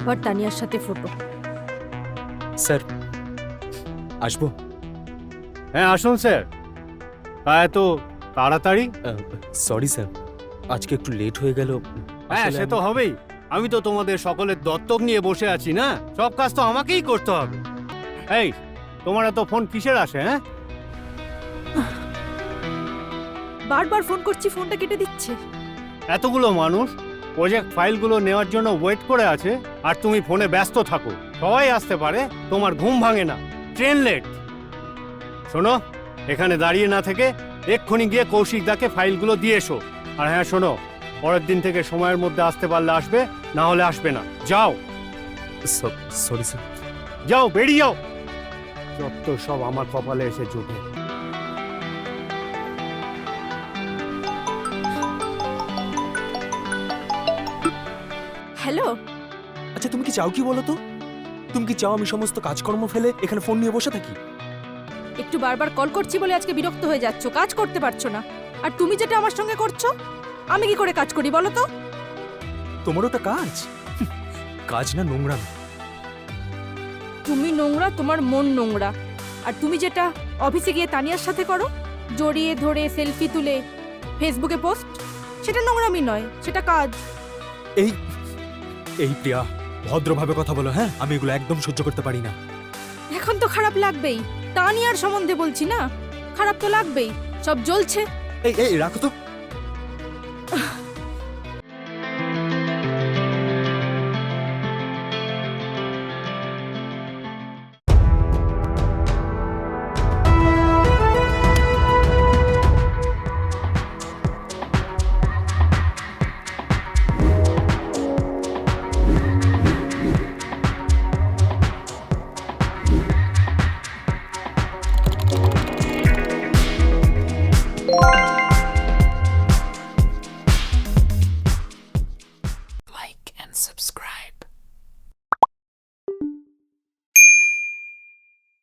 আবার তানিয়ার সাথে ফটো। স্যার আসবো? হ্যাঁ আসুন স্যার। এত তাড়াতাড়ি? সরি স্যার, আজকে একটু লেট হয়ে গেল। হ্যাঁ আসলে সে তো হবেই। আমি তো তোমাদের সকলের দত্তক নিয়ে বসে আছি না, সব কাজ তো আমাকেই করতে হবে। এই তোমার এত ফোন কিসের আসে? হ্যাঁ বারবার ফোন করছি, ফোনটা কেটে দিচ্ছে। এতগুলো মানুষ প্রজেক্ট ফাইলগুলো নেওয়ার জন্য ওয়েট করে আছে, আর তুমি ফোনে ব্যস্ত থাকো। সবাই আসতে পারে, তোমার ঘুম ভাঙে না, ট্রেন লেট। শোনো, এখানে দাঁড়িয়ে না থেকে এক্ষুনি গিয়ে কৌশিক দাকে ফাইলগুলো দিয়ে এসো। আর হ্যাঁ শোনো, পরের দিন থেকে সময়ের মধ্যে আসতে পারলে আসবে, না হলে আসবে না। যাও সরি স্যার। যাও, বেরিয়ে যাও। যত সব আমার কপালে এসে জুটে। হ্যালো, আচ্ছা তুমি কি চাও কি বলো তো? তুমি কি চাও আমি সমস্ত কাজকর্ম ফেলে এখানে ফোন নিয়ে বসে থাকি? একটু বারবার কল করছি বলে আজকে বিরক্ত হয়ে যাচ্ছ, কাজ করতে পারছো না। আর তুমি যেটা আমার সঙ্গে করছো, আমি কি করে কাজ করি বলো তো? তোমার ওটা কাজ? কাজ না, নোংরা। তুমি নোংরা, তোমার মন নোংরা। আর তুমি যেটা অফিসে গিয়ে তানিয়ার সাথে করো, জড়িয়ে ধরে সেলফি তুলে ফেসবুকে পোস্ট, সেটা নোংরামি নয়, সেটা কাজ। এই এই প্রিয়া, ভদ্রভাবে কথা বলো। হ্যাঁ, আমি এগুলো একদম সহ্য করতে পারি না। এখন তো খারাপ লাগবেই, তানিয়ার সম্বন্ধে বলছি না, খারাপ তো লাগবেই। সব জ্বলছে। এই এই রাখো তো। Like and subscribe.